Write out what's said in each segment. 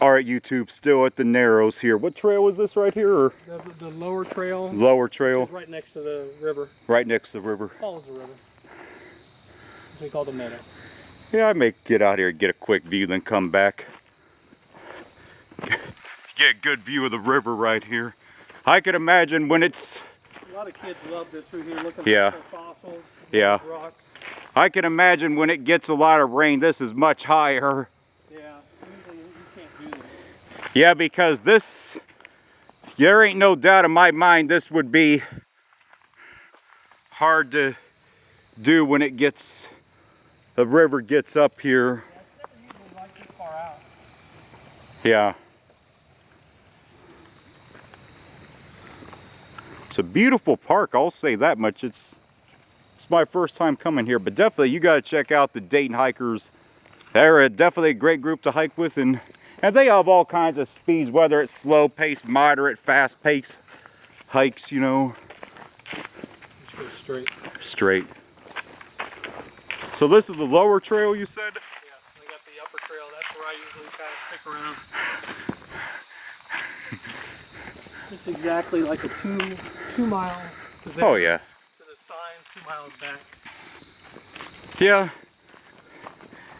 All right, YouTube, still at the Narrows here. What trail is this right here? Or? The lower trail. Lower trail. Which is right next to the river. Right next to the river. Follows the river. We call the meadow. Yeah, I may get out here and get a quick view, then come back. Get a good view of the river right here. I could imagine when it's... A lot of kids love this through here, looking yeah. for fossils. Yeah. Rock. I can imagine when it gets a lot of rain, this is much higher. Yeah, usually you can't do that. Yeah, because this, there ain't no doubt in my mind this would be hard to do when it gets, the river gets up here. Yeah, it's never usually like this far out. Yeah. It's a beautiful park, I'll say that much. It's my first time coming here, but definitely you got to check out the Dayton hikers. They're definitely a great group to hike with, and they have all kinds of speeds, whether it's slow pace, moderate, fast pace hikes, you know. Just go straight. Straight. So this is the lower trail, you said? Yeah, we got the upper trail. That's where I usually kind of stick around. It's exactly like a two mile to there. Oh yeah. To the sign, 2 miles back. Yeah.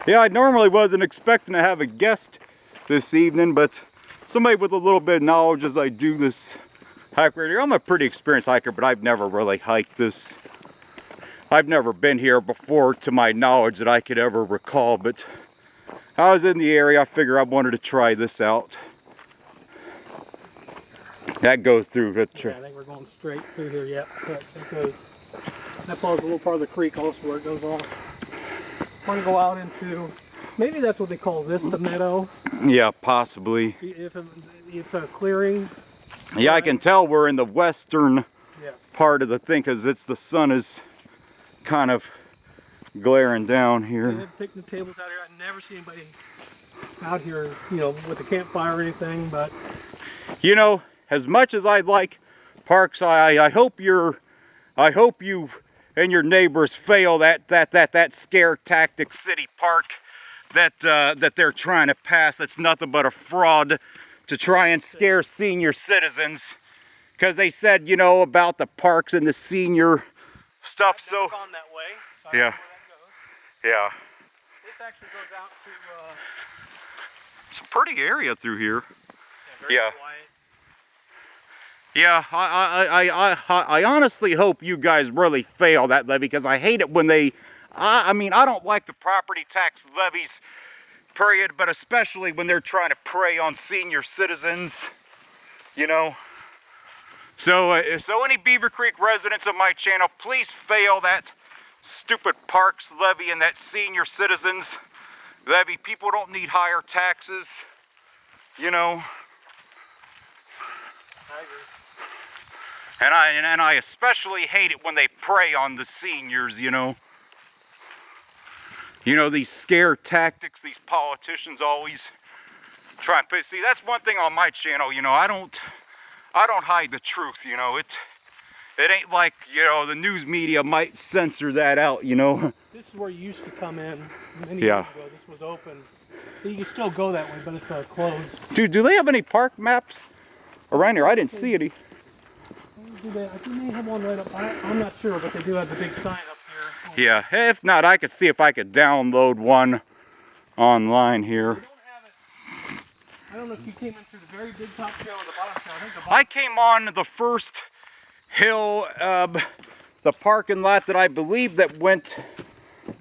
Yeah, I normally wasn't expecting to have a guest this evening, but somebody with a little bit of knowledge as I do this hike right here. I'm a pretty experienced hiker, but I've never really hiked this. I've never been here before to my knowledge that I could ever recall, but I was in the area. I figured I wanted to try this out. That goes through the Yeah, I think we're going straight through here. Yeah, that follows a little part of the creek also where it goes off. Want to go out into, maybe that's what they call this, the meadow. Yeah, possibly. If it's a clearing. Yeah, I can tell we're in the western yeah. part of the thing because it's the sun is kind of glaring down here. They have picnic tables out here. I've never seen anybody out here, you know, with a campfire or anything, but you know, as much as I like parks, I hope you and your neighbors fail that scare tactic city park that they're trying to pass. That's nothing but a fraud to try and scare senior citizens, because they said, you know, about the parks and the senior stuff. I've So never gone that way, so I yeah, don't know where that goes. yeah, This actually goes out to it's a pretty area through here. very Yeah. quiet. Yeah, I honestly hope you guys really fail that levy, because I hate it when they, I mean, I don't like the property tax levies, period, but especially when they're trying to prey on senior citizens, you know. So, so any Beavercreek residents of my channel, please fail that stupid parks levy and that senior citizens levy. People don't need higher taxes, you know. I agree. And I especially hate it when they prey on the seniors, you know. You know, these scare tactics these politicians always try and put. See, that's one thing on my channel, you know, I don't hide the truth, you know. It ain't like, you know, the news media might censor that out, you know. This is where you used to come in many Yeah. years ago. This was open. You can still go that way, but it's closed. Dude, do they have any park maps around here? I didn't see any. I think they have one right up. I'm not sure, but they do have the big sign up here. Yeah, if not, I could see if I could download one online here. They don't have it. I don't know if you came in through the very big top trail or the bottom trail. I think the bottom. I came on the first hill, the parking lot that I believe that went,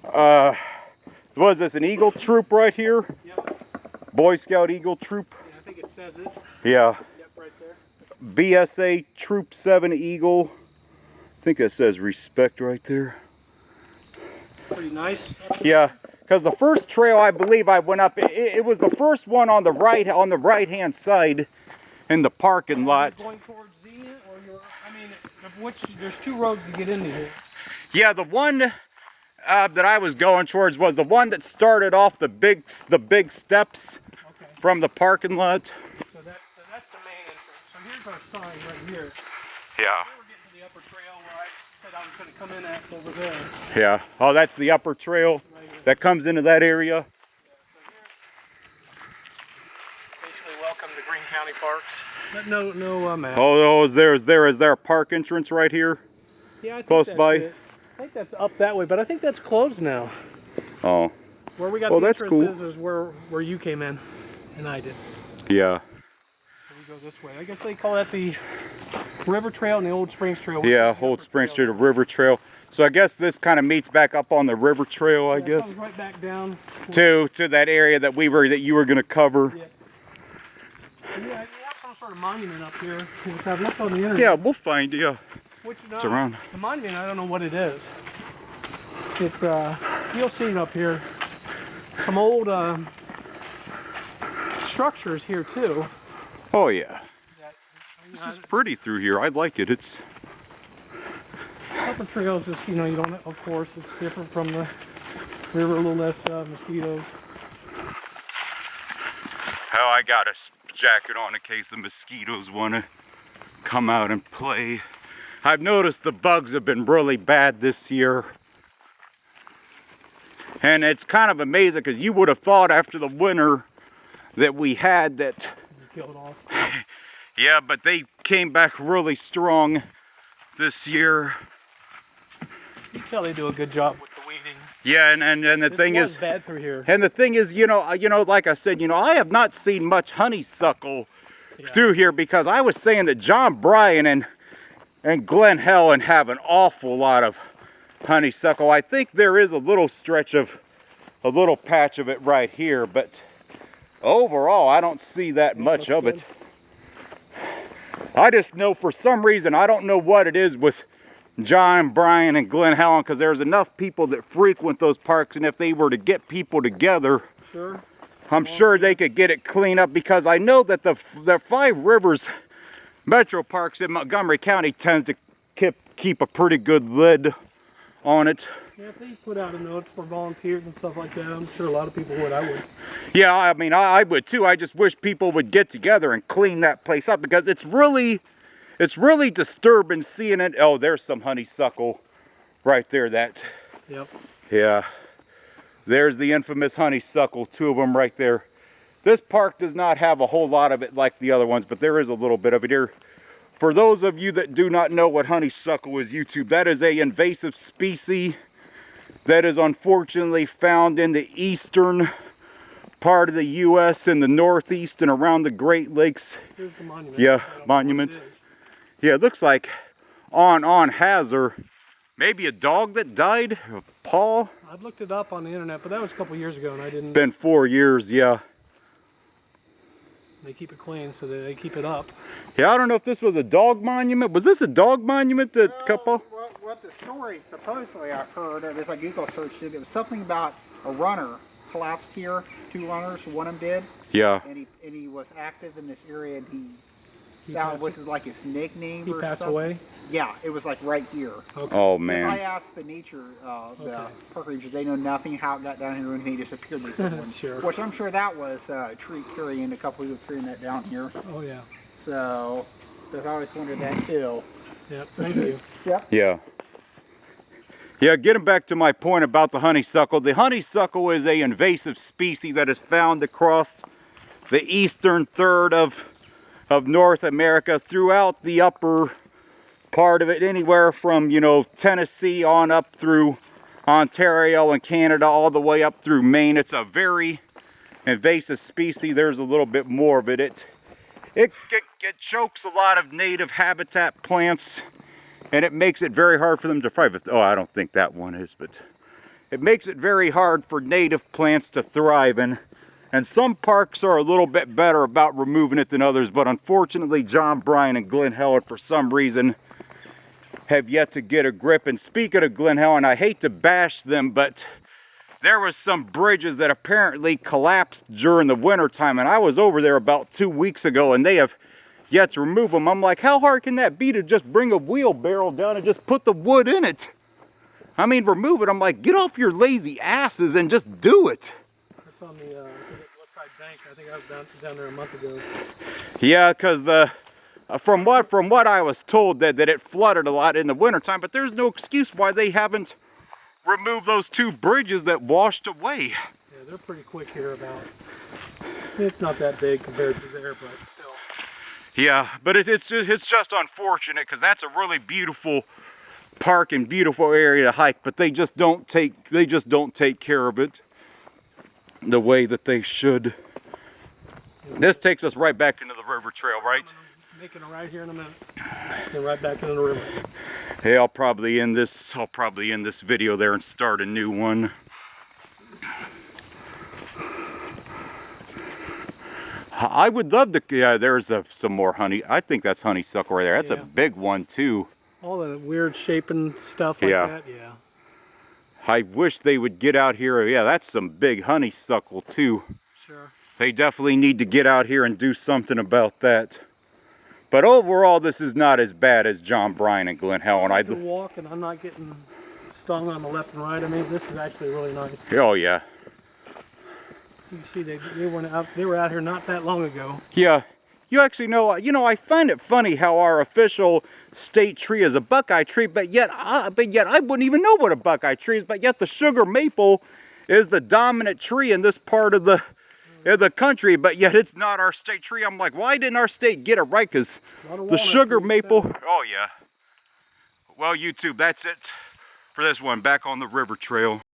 was this an Eagle Troop right here? Yep. Boy Scout Eagle Troop? Yeah, I think it says it. Yeah. Yep, right there. BSA Troop 7 Eagle. I think it says respect right there. Pretty nice. Yeah, because the first trail I believe I went up, it was the first one on the right hand side in the parking lot. Going towards Zenith, or you're, I mean, there's two roads to get into here. Yeah, the one that I was going towards was the one that started off the big steps from the parking lot. So that's the main entrance. So here's our sign right here. Yeah. We're getting to the upper trail where I said I was going to come in at over there. Yeah. Oh, that's the upper trail that comes into that area. Yeah, so here, they welcome to Greene County parks. But no map. Oh, is there a park entrance right here? Yeah, I think close that's by? it. I think that's up that way, but I think that's closed now. Oh. Where we got Well, the that's entrances cool. is where you came in, and I did. Yeah. So we go this way. I guess they call that the River Trail and the Old Springs Trail. Yeah, Old Springs Trail, the River Trail. So I guess this kind of meets back up on the River Trail, I guess. Right back down To that area that you were gonna cover. Yeah. And yeah, you have some sort of monument up here, which I've looked on the internet. Yeah, we'll find you. Which, It's around. The monument, I don't know what it is. It's you'll see it up here. Some old structures here too. Oh yeah. This is pretty through here. I like it. It's Upper trails, just you don't. Of course, it's different from the river. A little less mosquitoes. oh, I got a jacket on in case the mosquitoes want to come out and play. I've noticed the bugs have been really bad this year. And it's kind of amazing because you would have thought after the winter that we had that. You kill it off. Yeah, but they came back really strong this year. You can tell they do a good job with the weeding. Yeah, and the thing is, bad through here. and the thing is, like I said, I have not seen much honeysuckle through here because I was saying that John Bryan and Glen Helen have an awful lot of honeysuckle. I think there is a little patch of it right here, but overall, I don't see that much of it. I just know for some reason, I don't know what it is with John Bryan and Glen Helen, because there's enough people that frequent those parks, and if they were to get people together, Sure. I'm sure they could get it cleaned up, because I know that the Five Rivers Metro Parks in Montgomery County tends to keep a pretty good lid on it. Yeah, if they put out a notice for volunteers and stuff like that, I'm sure a lot of people would. I would. Yeah, I mean, I would too. I just wish people would get together and clean that place up, because it's really disturbing seeing it. Oh, there's some honeysuckle right there. Yep. Yeah. There's the infamous honeysuckle, two of them right there. This park does not have a whole lot of it like the other ones, but there is a little bit of it here. For those of you that do not know what honeysuckle is, YouTube, that is an invasive species that is unfortunately found in the eastern part of the U.S. in the northeast and around the Great Lakes. Here's the monument. Yeah, monument. Yeah, it looks like on Hazard, maybe a dog that died, a paw. I've looked it up on the internet, but that was a couple years ago, and I didn't. Been 4 years, yeah. They keep it clean, so they keep it up. Yeah, I don't know if this was a dog monument. Was this a dog monument that couple? What the story supposedly I've heard, as I Google searched it, it was something about a runner collapsed here. 2 runners, one of them did. Yeah. And he was active in this area, and He that passed- was like his nickname He or passed something. away. Yeah, it was like right here. Okay. Oh Because I man. asked the nature, the Okay. park rangers, they know nothing how it got down here and he disappeared. They said one. Sure. Which I'm sure that was a tree carrying, a couple who were carrying that down here. Oh yeah. So, I've always wondered that too. Yep. Thank you. Yep. Yeah. Yeah, getting back to my point about the honeysuckle. The honeysuckle is an invasive species that is found across the eastern third of North America, throughout the upper part of it, anywhere from, Tennessee on up through Ontario and Canada, all the way up through Maine. It's a very invasive species. There's a little bit more of it. It chokes a lot of native habitat plants, and it makes it very hard for them to thrive. Oh, I don't think that one is, but it makes it very hard for native plants to thrive. And some parks are a little bit better about removing it than others, but unfortunately John Bryan and Glen Helen, for some reason, have yet to get a grip. And speaking of Glen Helen, I hate to bash them, but there was some bridges that apparently collapsed during the winter time, and I was over there about 2 weeks ago, and they have yet to remove them. I'm like, how hard can that be to just bring a wheelbarrow down and just put the wood in it? I mean, remove it. I'm like, get off your lazy asses and just do it. That's on the west side bank. I think I was down there a month ago. Yeah, because from what I was told, that it flooded a lot in the wintertime, but there's no excuse why they haven't removed those 2 bridges that washed away. Yeah, they're pretty quick here about. It's not that big compared to there, but still. Yeah, but it's just unfortunate because that's a really beautiful park and beautiful area to hike, but they just don't take care of it the way that they should. This takes us right back into the river trail, right? Making it right here in a minute. And right back into the river. Hey, I'll probably end this video there and start a new one. I would love to. Yeah, there's some more honey. I think that's honeysuckle right there. That's a big one too. All the weird shaping stuff like that. Yeah. I wish they would get out here. Yeah, that's some big honeysuckle too. Sure. They definitely need to get out here and do something about that. But overall, this is not as bad as John Bryan and Glen Helen. I can walk and I'm not getting stung on the left and right. I mean, this is actually really nice. Oh yeah. You see, they were out here not that long ago. Yeah. You actually know, I find it funny how our official state tree is a buckeye tree, but yet I wouldn't even know what a buckeye tree is, but yet the sugar maple is the dominant tree in this part of the country, but yet it's not our state tree. I'm like, why didn't our state get it right? Because the sugar maple, oh yeah. Well, YouTube, that's it for this one. Back on the river trail.